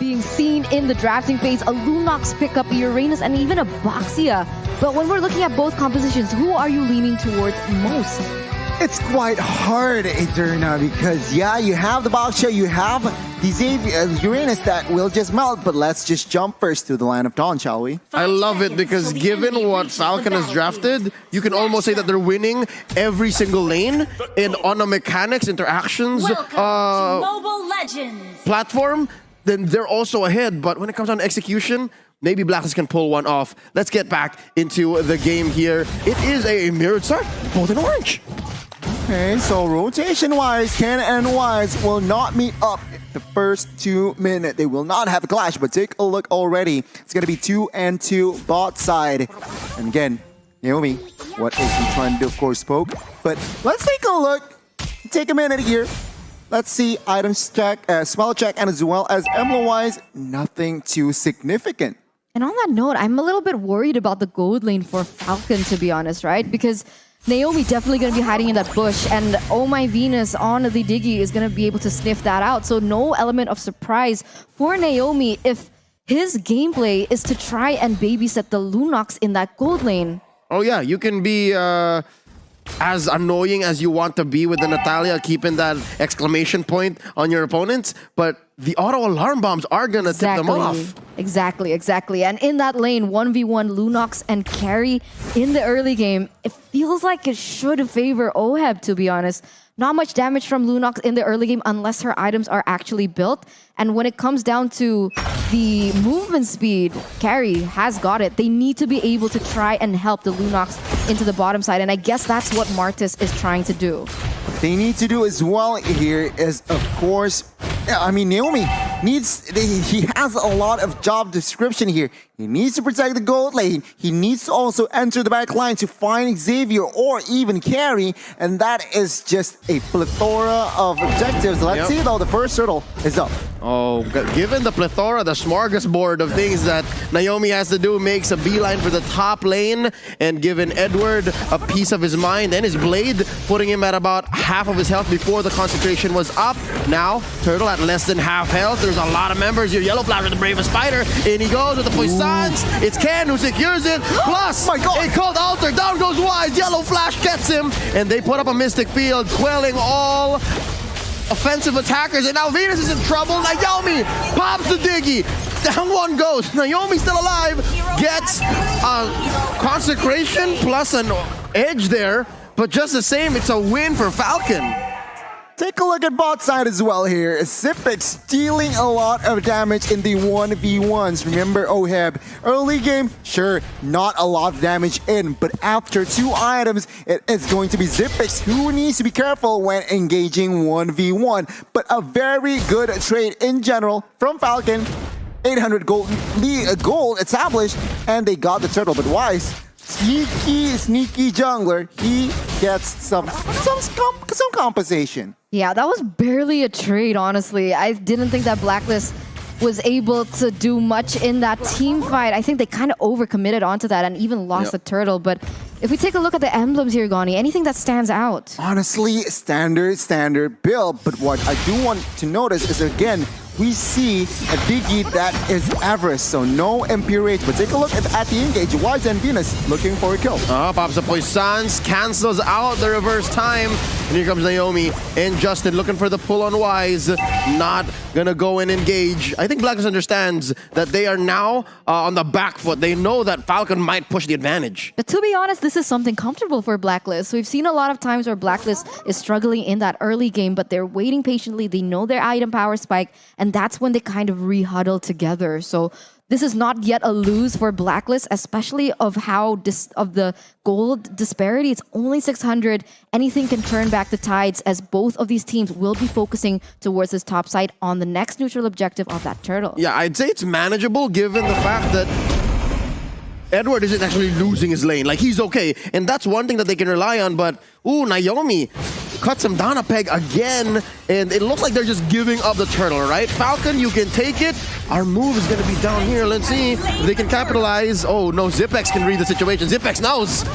being seen in the drafting phase. A Lunox pickup, Uranus, and even a Boxia. But when we're looking at both compositions, who are you leaning towards most? It's quite hard, Eterna, because yeah, you have the Boxia, you have the Uranus that will just melt, but let's just jump first to the Land of Dawn, shall we? I love it because given what Falcon has drafted, you can almost say that they're winning every single lane and on the mechanics, interactions, Mobile Legends platform, then they're also ahead. But when it comes down to execution, maybe Blacklist can pull one off. Let's get back into the game here. It is a mirrored start, both in orange. Okay, so rotation-wise, Ken and Wise will not meet up the first 2 minutes. They will not have a clash, but take a look already. It's going to be 2-2 bot side. And again, Naomi, what is he trying to do? Of course, poke. But let's take a look. Take a minute here. Let's see items check, spell check, and as well as Mlbb-wise, nothing too significant. And on that note, I'm a little bit worried about the gold lane for Falcon, to be honest, right? Because Naomi definitely going to be hiding in that bush, and Oh My Venus on the Diggy is going to be able to sniff that out. So no element of surprise for Naomi if his gameplay is to try and babysit the Lunox in that gold lane. Oh yeah, you can be as annoying as you want to be with the Natalia, keeping that exclamation point on your opponents, but the auto alarm bombs are gonna tip them off. Exactly. And in that lane, 1v1 Lunox and carry in the early game, it feels like it should favor Oheb, to be honest. Not much damage from Lunox in the early game unless her items are actually built. And when it comes down to the movement speed, Carry has got it. They need to be able to try and help the Lunox into the bottom side. And I guess that's what Martis is trying to do. What they need to do as well here is, of course, I mean, Naomi he has a lot of job description here. He needs to protect the gold lane. He needs to also enter the back line to find Xavier or even Carry. And that is just a plethora of objectives. Let's see, though, the first turtle is up. Oh, given the plethora, the smorgasbord of things that Naomi has to do, makes a beeline for the top lane, and given Edward a piece of his mind and his blade, putting him at about half of his health before the concentration was up. Now, Turtle at less than half health. There's a lot of members here. Yellow Flash with the bravest spider, and he goes with the Poissons. It's Ken who secures it. Plus, my God, a cold altar. Down goes Wise. Yellow Flash gets him, and they put up a Mystic Field, quelling all offensive attackers, and now Venus is in trouble. Naomi pops the Diggy. Down one goes. Naomi still alive. Gets a consecration plus an edge there, but just the same, it's a win for Falcon. Take a look at bot side as well here. Zipex stealing a lot of damage in the 1v1s. Remember, Oheb, early game, sure, not a lot of damage in, but after 2 items, it is going to be Zipex who needs to be careful when engaging 1v1. But a very good trade in general from Falcon. 800 gold established, and they got the turtle. But Wise, sneaky jungler, he gets some compensation. Yeah, that was barely a trade, honestly. I didn't think that Blacklist was able to do much in that team fight. I think they kind of overcommitted onto that and even lost the turtle. But if we take a look at the emblems here, Gani, anything that stands out? Honestly, standard build. But what I do want to notice is, again, we see a Diggy that is average, so no MPRH. But take a look at the engage. Wise and Venus looking for a kill. Pops the Poissons, cancels out the reverse time. And here comes Naomi and Justin looking for the pull on Wise. Not gonna go and engage. I think Blacklist understands that they are now on the back foot. They know that Falcon might push the advantage. But to be honest, this is something comfortable for Blacklist. We've seen a lot of times where Blacklist is struggling in that early game, but they're waiting patiently. They know their item power spike, and that's when they kind of re-huddle together. So this is not yet a lose for Blacklist, especially of the gold disparity. It's only 600. Anything can turn back the tides, as both of these teams will be focusing towards this top side on the next neutral objective of that turtle. Yeah, I'd say it's manageable given the fact that Edward isn't actually losing his lane. Like, he's okay. And that's one thing that they can rely on. But, ooh, Naomi cuts him down a peg again. And it looks like they're just giving up the turtle, right? Falcon, you can take it. Our move is going to be down here. Let's see if they can capitalize. Oh, no, Zipex can read the situation. Zipex knows.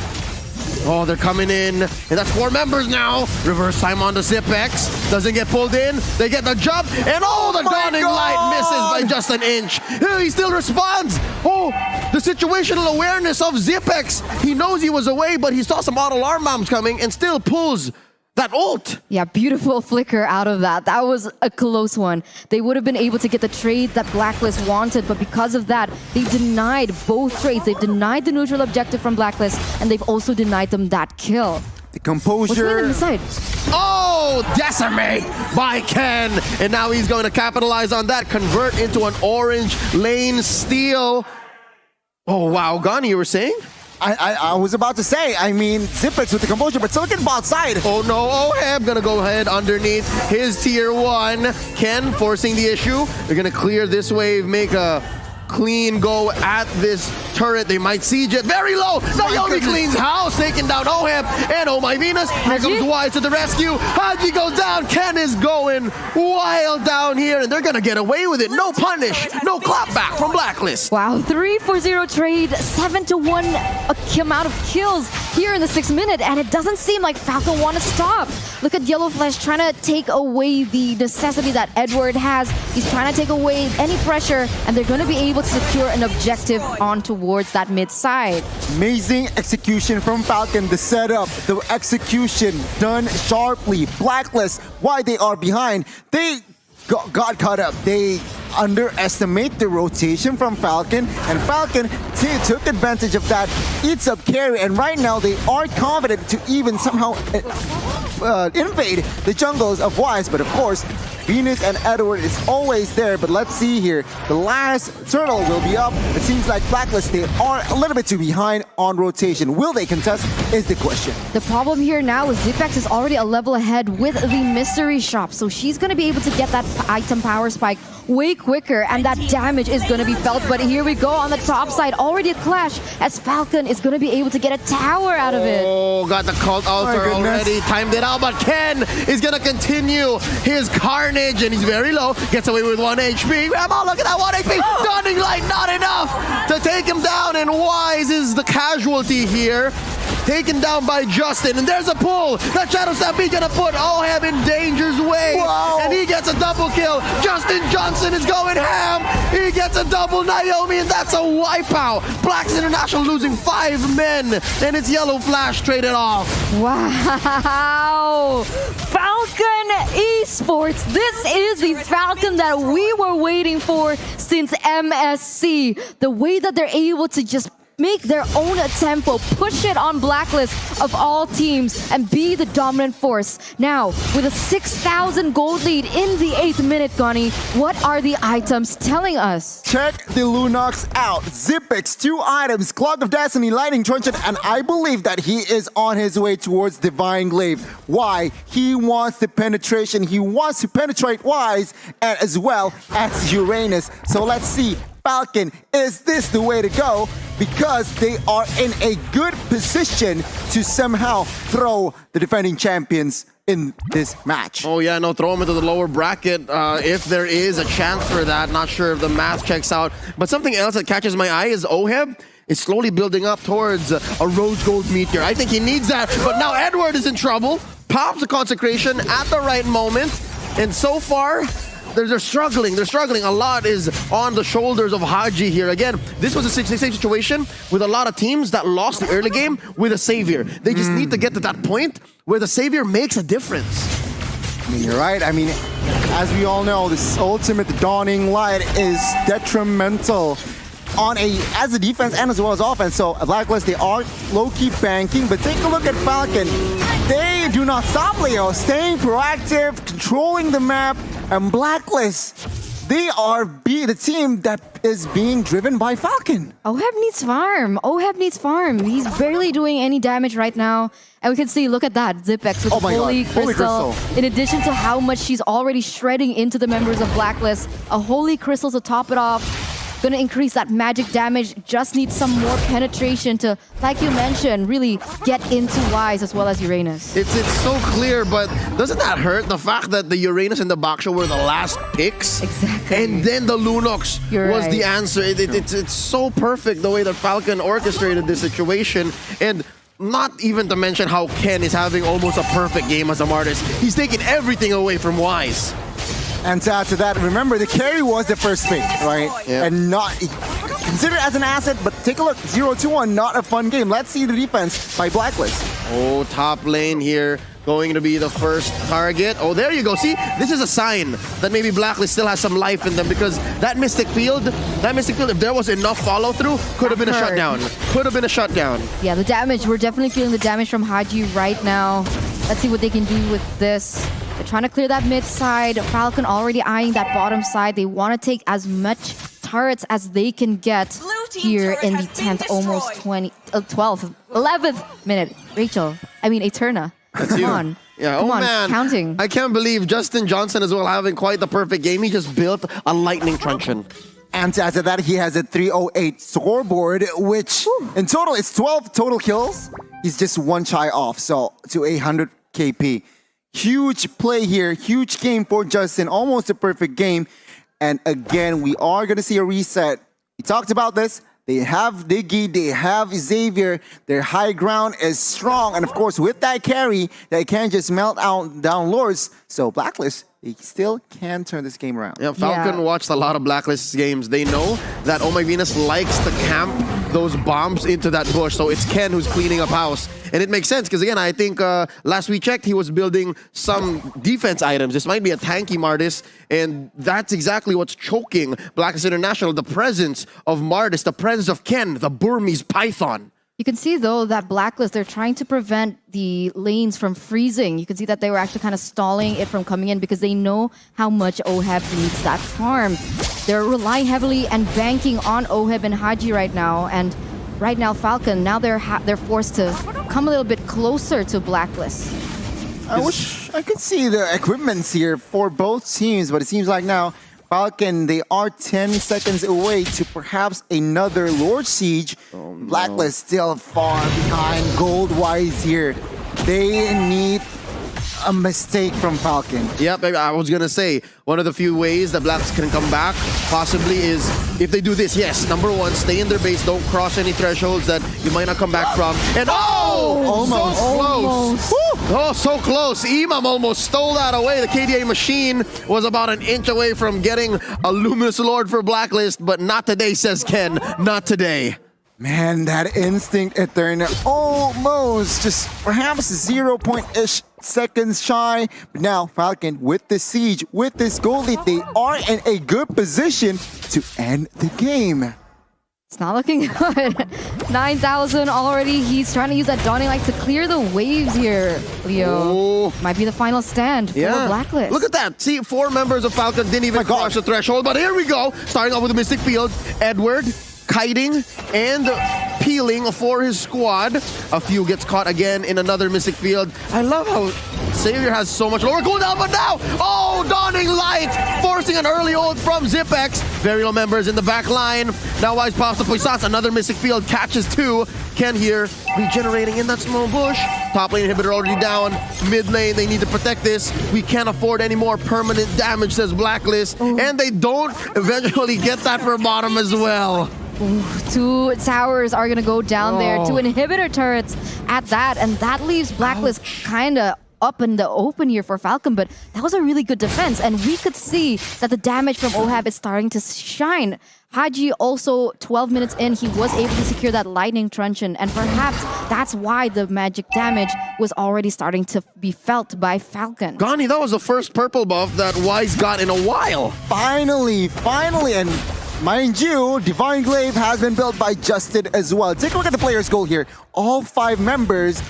Oh, they're coming in. And that's 4 members now. Reverse time on the Zipex. Doesn't get pulled in. They get the jump. And the Dawning Light misses by just an inch. He still responds. Oh, the situational awareness of Zipex. He knows he was away, but he saw some auto alarm bombs coming and still pulls that ult. Yeah, beautiful flicker out of that. That was a close one. They would have been able to get the trade that Blacklist wanted, but because of that, they denied both trades. They've denied the neutral objective from Blacklist, and they've also denied them that kill. The composure. What's on the side? Oh, decimate by Ken. And now he's going to capitalize on that. Convert into an orange lane steal. Oh, wow. Gani, you were saying? I was about to say, I mean, Zipex with the composure, but Silicon bot side. Oh no, Oheb gonna go ahead underneath his tier 1. Ken forcing the issue. They're gonna clear this wave, make a clean go at this turret. They might siege it very low. Naomi cleans house, taking down Oheb and Oh My Venus. Here comes Wise to the rescue. Haji goes down. Ken is going wild down here, and they're gonna get away with it. No punish, no clapback from Blacklist. Wow, 3-4-0 trade, 7-1 amount of kills here in the 6th minute, and it doesn't seem like Falcon want to stop. Look at Yellow Flash trying to take away the necessity that Edward has. He's trying to take away any pressure, and they're going to be able to secure an objective on towards that mid side. Amazing execution from Falcon. The setup, the execution done sharply. Blacklist, why they are behind, they got caught up. They underestimate the rotation from Falcon, and Falcon took advantage of that, eats up carry, and right now they are confident to even somehow invade the jungles of Wise, but of course Venus and Edward is always there. But let's see here, the last turtle will be up. It seems like Blacklist, they are a little bit too behind on rotation. Will they contest is the question. The problem here now is Zipex is already a level ahead with the mystery shop, so she's going to be able to get that item power spike way quicker, and that damage is going to be felt. But here we go on the top side, already a clash as Falcon is going to be able to get a tower out of it. Oh, got the cult altar already, timed it out, but Ken is going to continue his carnage, and he's very low, gets away with 1 HP. Grandma, look at that 1 HP. Dawning Light, not enough to take him down, and Wise is the casualty here. Taken down by Justin, and there's a pull. That Shadow Stampede gonna put Oheb in danger's way. Wow. And he gets a double kill. Justin Johnson is going ham. He gets a double Naomi, and that's a wipeout. Blacks International losing 5 men, and it's Yellow Flash traded off. Wow! Falcon Esports. This is the Falcon that we were waiting for since MSC. The way that they're able to just make their own tempo, push it on Blacklist of all teams, and be the dominant force. Now, with a 6,000 gold lead in the 8th minute, Gani, what are the items telling us? Check the Lunox out. Zipex, 2 items, Clog of Destiny, Lightning Truncheon, and I believe that he is on his way towards Divine Glaive. Why? He wants the penetration. He wants to penetrate Wise, and as well as Uranus. So let's see. Falcon, is this the way to go? Because they are in a good position to somehow throw the defending champions in this match. Oh yeah, no, throw him into the lower bracket if there is a chance for that. Not sure if the math checks out. But something else that catches my eye is Oheb is slowly building up towards a rose gold meteor. I think he needs that, but now Edward is in trouble. Pops the consecration at the right moment, and so far, they're struggling. They're struggling. A lot is on the shoulders of Haji here. Again, this was a same situation with a lot of teams that lost the early game with a savior. They just need to get to that point where the savior makes a difference. I mean, you're right. I mean, as we all know, this ultimate Dawning Light is detrimental on as a defense and as well as offense. So Blacklist, they are low-key banking, but take a look at Falcon. They do not stop, Leo, staying proactive, controlling the map, and Blacklist, they are the team that is being driven by Falcon. Oheb needs farm. Oheb needs farm. He's barely doing any damage right now. And we can see, look at that, Zipex with Holy Crystal. In addition to how much she's already shredding into the members of Blacklist, a Holy Crystal to top it off. Gonna increase that magic damage, just needs some more penetration to, like you mentioned, really get into Wise as well as Uranus. It's so clear, but doesn't that hurt? The fact that the Uranus and the Baksha were the last picks? Exactly. And then the Lunox was the answer. It's so perfect the way that Falcon orchestrated this situation. And not even to mention how Ken is having almost a perfect game as a Martis. He's taking everything away from Wise. And to add to that, remember the carry was the first pick, right? Yeah. And not considered as an asset, but take a look, 0-2-1, not a fun game. Let's see the defense by Blacklist. Oh, top lane here going to be the first target. Oh, there you go. See, this is a sign that maybe Blacklist still has some life in them, because that Mystic Field, if there was enough follow through, could have been a shutdown. Could have been a shutdown. Yeah, the damage. We're definitely feeling the damage from Haji right now. Let's see what they can do with this. They're trying to clear that mid side. Falcon already eyeing that bottom side. They want to take as much turrets as they can get here in the 10th, almost 12th, 11th minute. Eterna. Come on. Yeah, Come oh on, man. counting. I can't believe Justin Johnson as well having quite the perfect game. He just built a lightning truncheon. And to add to that, he has a 308 scoreboard, which in total is 12 total kills. He's just one shy off, so to 100 KP. Huge play here, huge game for Justin, almost a perfect game. And again, we are going to see a reset. We talked about this. They have Diggy, they have Xavier. Their high ground is strong. And of course, with that carry, they can't just melt out down Lords. So Blacklist, they still can turn this game around. Yeah, Falcon watched a lot of Blacklist games. They know that Oh My Venus likes to camp those bombs into that bush. So it's Ken who's cleaning up house. And it makes sense because, again, I think last we checked, he was building some defense items. This might be a tanky Martis, and that's exactly what's choking Blacklist International. The presence of Martis, the presence of Ken, the Burmese Python. You can see, though, that Blacklist, they're trying to prevent the lanes from freezing. You can see that they were actually kind of stalling it from coming in because they know how much OHEB needs that farm. They're relying heavily and banking on OHEB and Haji right now. And right now, Falcon, now they're forced to come a little bit closer to Blacklist. I wish I could see the equipments here for both teams, but it seems like now Falcon, they are 10 seconds away to perhaps another Lord Siege. Oh, no. Blacklist still far behind gold-wise here. They need a mistake from Falcon. Yep, I was going to say, one of the few ways that Blacks can come back possibly is if they do this. Yes, number one, stay in their base, don't cross any thresholds that you might not come back from. And Almost. So close. Oh, so close. Imam almost stole that away. The KDA machine was about an inch away from getting a Luminous Lord for Blacklist, but not today, says Ken. Not today. Man, that Instinct Eterna almost just perhaps 0.ish seconds shy. But now Falcon with the siege, with this gold lead, they are in a good position to end the game. It's not looking good. 9,000 already. He's trying to use that Dawning Light to clear the waves here, Leo. Oh. Might be the final stand for Blacklist. Look at that. See, 4 members of Falcon didn't even cross the threshold. But here we go. Starting off with the Mystic Field. Edward kiting and peeling for his squad. A few gets caught again in another Mystic Field. I love how Xavier has so much lower cooldown, but now, Dawning Light, forcing an early ult from Zipex. Very low members in the back line. Now Wise pops the Puissance, another Mystic Field, catches 2. Ken here, regenerating in that small bush. Top lane inhibitor already down. Mid lane, they need to protect this. We can't afford any more permanent damage, says Blacklist. And they don't eventually get that for bottom as well. Ooh, 2 towers are going to go down there. 2 inhibitor turrets at that. And that leaves Blacklist kind of up in the open here for Falcon. But that was a really good defense. And we could see that the damage from OHAB is starting to shine. Haji also, 12 minutes in, he was able to secure that lightning truncheon. And perhaps that's why the magic damage was already starting to be felt by Falcon. Gani, that was the first purple buff that Wise got in a while. Finally. And mind you, Divine Glaive has been built by Justin as well. Take a look at the player's goal here. All 5 members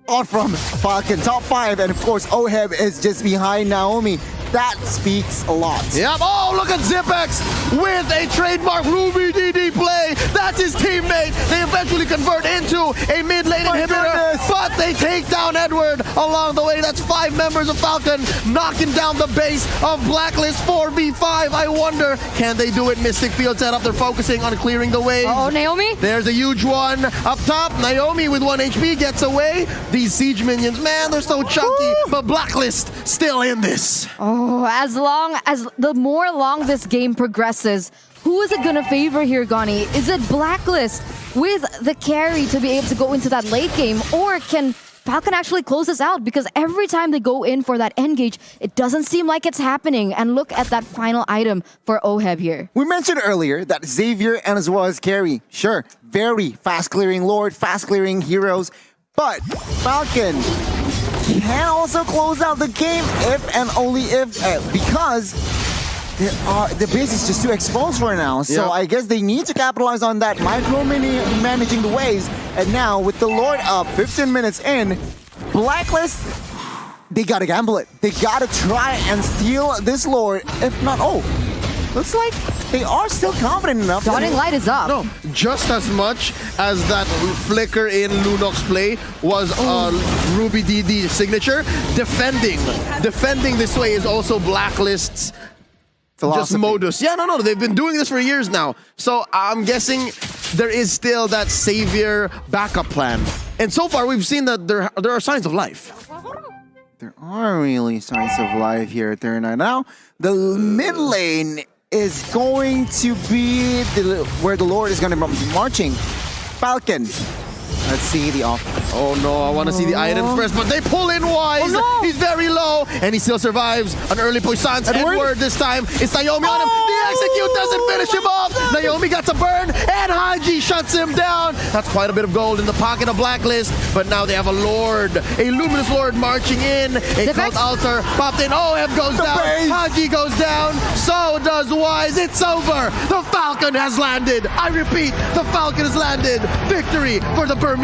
are from Falcon, top 5. And of course, OHEB is just behind Naomi. That speaks a lot. Yep. Oh, look at Zipex with a trademark Ruby DD play. That's his teammate. They eventually convert into a mid lane inhibitor, but they take down Edward along the way. That's 5 members of Falcon knocking down the base of Blacklist 4v5. I wonder, can they do it? Mystic Field setup. They're focusing on clearing the way. Oh, Naomi? There's a huge one up top. Naomi with 1 HP gets away. These siege minions, man, they're so chunky, but Blacklist still in this. The more long this game progresses, who is it going to favor here, Gani? Is it Blacklist with the carry to be able to go into that late game? Or can Falcon actually close this out? Because every time they go in for that engage, it doesn't seem like it's happening. And look at that final item for Oheb here. We mentioned earlier that Xavier and as well as Carry, sure, very fast clearing Lord, fast clearing heroes, but Falcon can also close out the game if and only if, because the base is just too exposed for now. So I guess they need to capitalize on that managing the waves. And now with the Lord up 15 minutes in, Blacklist, they gotta gamble it. They gotta try and steal this Lord. If not, looks like they are still confident enough. Dawning Light is up. No, just as much as that flicker in Lunok's play was Ruby DD signature. Defending this way is also Blacklist's philosophy. Just modus. Yeah, no, they've been doing this for years now. So I'm guessing there is still that savior backup plan. And so far we've seen that there are signs of life. There are really signs of life here at Terranite. Now, the mid lane is going to be where the Lord is going to be marching. Falcon. Let's see the off. Oh no, I want to see the items first, but they pull in Wise. Oh, no. He's very low, and he still survives an early puissance. Edward this time. It's Naomi on him. The execute doesn't finish him off. Naomi got to burn, and Haji shuts him down. That's quite a bit of gold in the pocket of Blacklist, but now they have a Lord, a Luminous Lord marching in. A cult altar popped in. Oheb goes down. Haji goes down. So does Wise. It's over. The Falcon has landed. I repeat, the Falcon has landed. Victory for the Burmese.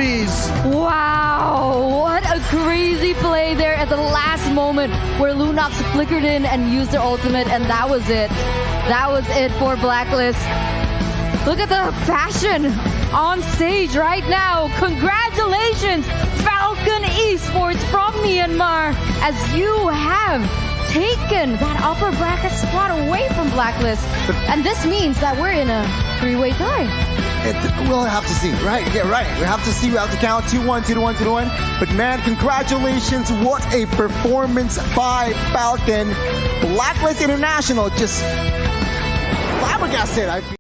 Wow, what a crazy play there at the last moment where Lunox flickered in and used their ultimate, and that was it. That was it for Blacklist. Look at the passion on stage right now. Congratulations, Falcon Esports from Myanmar, as you have taken that upper bracket spot away from Blacklist. And this means that we're in a three-way tie. We'll have to see, right? Yeah, right. We have to see. We have to count 2-1, 2-1, 2-1. But man, congratulations. What a performance by Falcon. Blacklist International just flabbergasted.